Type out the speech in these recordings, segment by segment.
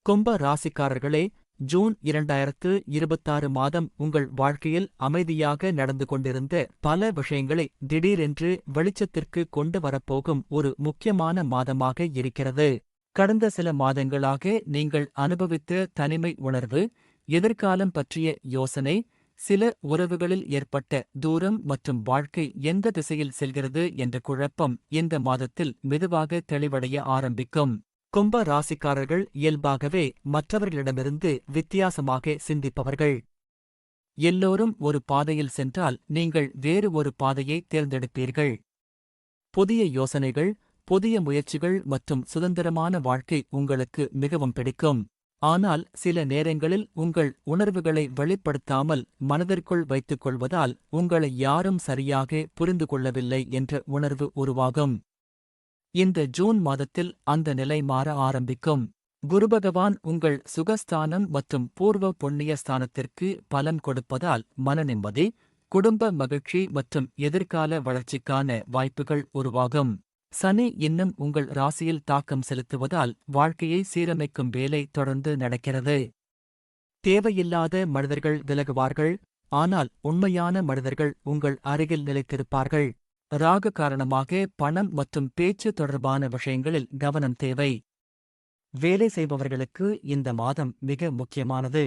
கும்ப ராசிக்காரர்களே, ஜூன் 2026 மாதம் உங்கள் வாழ்க்கையில் அமைதியாக நடந்து கொண்டிருந்த பல விஷயங்களை திடீரென்று வெளிச்சத்திற்கு கொண்டு வரப்போகும் ஒரு முக்கியமான மாதமாக இருக்கிறது. கடந்த சில மாதங்களாக நீங்கள் அனுபவித்த தனிமை உணர்வு, எதிர்காலம் பற்றிய யோசனை, சில உறவுகளில் ஏற்பட்ட தூரம் மற்றும் வாழ்க்கை எந்த திசையில் செல்கிறது என்ற குழப்பம் இந்த மாதத்தில் மெதுவாக தெளிவடைய ஆரம்பிக்கும். கும்ப ராசிக்காரர்கள் இயல்பாகவே மற்றவர்களிடமிருந்து வித்தியாசமாக சிந்திப்பவர்கள். எல்லோரும் ஒரு பாதையில் சென்றால் நீங்கள் வேறு ஒரு பாதையை தேர்ந்தெடுப்பீர்கள். புதிய யோசனைகள், புதிய முயற்சிகள் மற்றும் சுதந்திரமான வாழ்க்கை உங்களுக்கு மிகவும் பிடிக்கும். ஆனால் சில நேரங்களில் உங்கள் உணர்வுகளை வெளிப்படுத்தாமல் மனதிற்குள் வைத்துக் கொள்வதால் உங்களை யாரும் சரியாக புரிந்து கொள்ளவில்லை என்ற உணர்வு உருவாகும். இந்த ஜூன் மாதத்தில் அந்த நிலை மாற ஆரம்பிக்கும். குருபகவான் உங்கள் சுகஸ்தானம் மற்றும் பூர்வ புண்ணிய ஸ்தானத்திற்கு பலன் கொடுப்பதால் மனநிம்மதி, குடும்ப மகிழ்ச்சி மற்றும் எதிர்கால வளர்ச்சிக்கான வாய்ப்புகள் உருவாகும். சனி இன்னும் உங்கள் ராசியில் தாக்கம் செலுத்துவதால் வாழ்க்கையை சீரமைக்கும் வேலை தொடர்ந்து நடக்கிறது. தேவையில்லாத மனிதர்கள் விலகுவார்கள், ஆனால் உண்மையான மனிதர்கள் உங்கள் அருகில் நிலைத்திருப்பார்கள். ராகு காரணமாக பணம் மற்றும் பேச்சு தொடர்பான விஷயங்களில் கவனம் தேவை. வேலை செய்பவர்களுக்கு இந்த மாதம் மிக முக்கியமானது.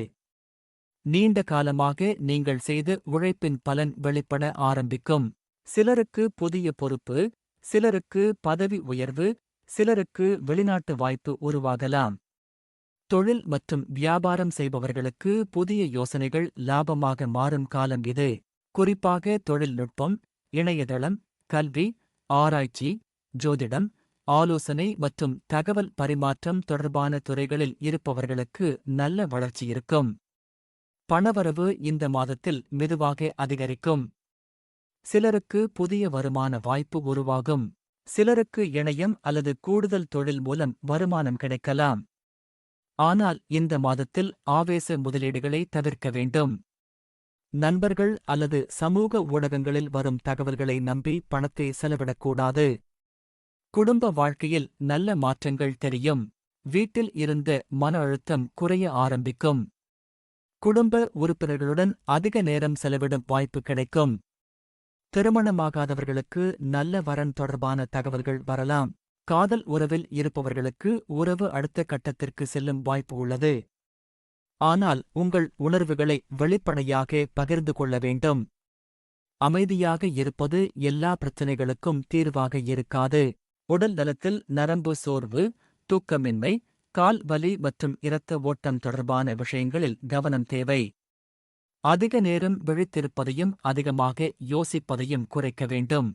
நீண்ட காலமாக நீங்கள் செய்த உழைப்பின் பலன் வெளிப்பட ஆரம்பிக்கும். சிலருக்கு புதிய பொறுப்பு, சிலருக்கு பதவி உயர்வு, சிலருக்கு வெளிநாட்டு வாய்ப்பு உருவாகலாம். தொழில் மற்றும் வியாபாரம் செய்பவர்களுக்கு புதிய யோசனைகள் லாபமாக மாறும் காலம் இது. குறிப்பாக தொழில்நுட்பம், இணையதளம், கல்வி, ஆராய்ச்சி, ஜோதிடம், ஆலோசனை மற்றும் தகவல் பரிமாற்றம் தொடர்பான துறைகளில் இருப்பவர்களுக்கு நல்ல வளர்ச்சி இருக்கும். பணவரவு இந்த மாதத்தில் மெதுவாக அதிகரிக்கும். சிலருக்கு புதிய வருமான வாய்ப்பு உருவாகும். சிலருக்கு இணையம் அல்லது கூடுதல் தொழில் மூலம் வருமானம் கிடைக்கலாம். ஆனால் இந்த மாதத்தில் ஆவேச முதலீடுகளை தவிர்க்க வேண்டும். நண்பர்கள் அல்லது சமூக ஊடகங்களில் வரும் தகவல்களை நம்பி பணத்தை செலவிடக்கூடாது. குடும்ப வாழ்க்கையில் நல்ல மாற்றங்கள் தெரியும். வீட்டில் இருந்த மன அழுத்தம் குறைய ஆரம்பிக்கும். குடும்ப உறுப்பினர்களுடன் அதிக நேரம் செலவிடும் வாய்ப்பு கிடைக்கும். திருமணமாகாதவர்களுக்கு நல்ல வரன் தொடர்பான தகவல்கள் வரலாம். காதல் உறவில் இருப்பவர்களுக்கு உறவு அடுத்த கட்டத்திற்கு செல்லும் வாய்ப்பு உள்ளது. ஆனால் உங்கள் உணர்வுகளை வெளிப்படையாக பகிர்ந்து கொள்ள வேண்டும். அமைதியாக இருப்பது எல்லா பிரச்சினைகளுக்கும் தீர்வாக இருக்காது. உடல் நலத்தில் நரம்பு சோர்வு, தூக்கமின்மை, கால் வலி மற்றும் இரத்த ஓட்டம் தொடர்பான விஷயங்களில் கவனம் தேவை. அதிக நேரம் விழித்திருப்பதையும் அதிகமாக யோசிப்பதையும் குறைக்க வேண்டும்.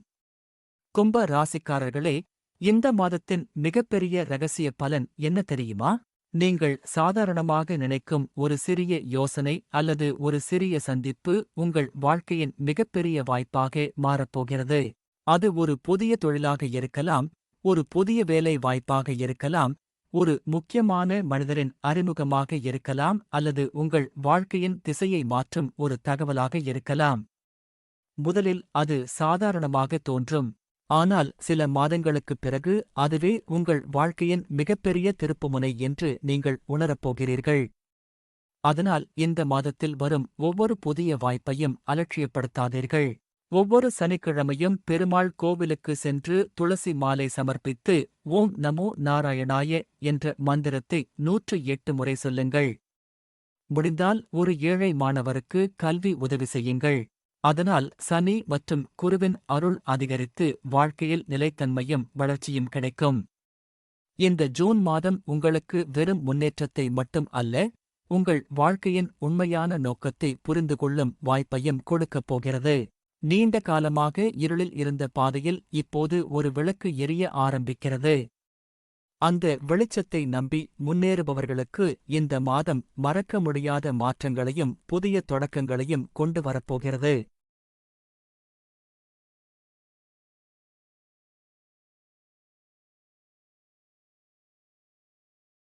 கும்ப ராசிக்காரர்களே, இந்த மாதத்தின் மிகப்பெரிய இரகசிய பலன் என்ன தெரியுமா? நீங்கள் சாதாரணமாக நினைக்கும் ஒரு சிறிய யோசனை அல்லது ஒரு சிறிய சந்திப்பு உங்கள் வாழ்க்கையின் மிகப்பெரிய வாய்ப்பாக மாறப்போகிறது. அது ஒரு புதிய தொழிலாக இருக்கலாம், ஒரு புதிய வேலை வாய்ப்பாக இருக்கலாம், ஒரு முக்கியமான மனிதரின் அறிமுகமாக இருக்கலாம் அல்லது உங்கள் வாழ்க்கையின் திசையை மாற்றும் ஒரு தகவலாக இருக்கலாம். முதலில் அது சாதாரணமாக தோன்றும். ஆனால் சில மாதங்களுக்குப் பிறகு அதுவே உங்கள் வாழ்க்கையின் மிகப்பெரிய திருப்புமுனை என்று நீங்கள் உணரப்போகிறீர்கள். அதனால் இந்த மாதத்தில் வரும் ஒவ்வொரு புதிய வாய்ப்பையும் அலட்சியப்படுத்தாதீர்கள். ஒவ்வொரு சனிக்கிழமையும் பெருமாள் கோவிலுக்கு சென்று துளசி மாலை சமர்ப்பித்து ஓம் நமோ நாராயணாய என்ற மந்திரத்தை 108 முறை சொல்லுங்கள். முடிந்தால் ஒரு ஏழை மாணவருக்கு கல்வி உதவி செய்யுங்கள். அதனால் சனி மற்றும் குருவின் அருள் அதிகரித்து வாழ்க்கையில் நிலைத்தன்மையும் வளர்ச்சியும் கிடைக்கும். இந்த ஜூன் மாதம் உங்களுக்கு வெறும் முன்னேற்றத்தை மட்டும் அல்ல, உங்கள் வாழ்க்கையின் உண்மையான நோக்கத்தை புரிந்து கொள்ளும் வாய்ப்பையும் கொடுக்கப் போகிறது. நீண்ட காலமாக இருளில் இருந்த பாதையில் இப்போது ஒரு விளக்கு எரிய ஆரம்பிக்கிறது. அந்த வெளிச்சத்தை நம்பி முன்னேறுபவர்களுக்கு இந்த மாதம் மறக்க முடியாத மாற்றங்களையும் புதிய தொடக்கங்களையும் கொண்டு வரப்போகிறது.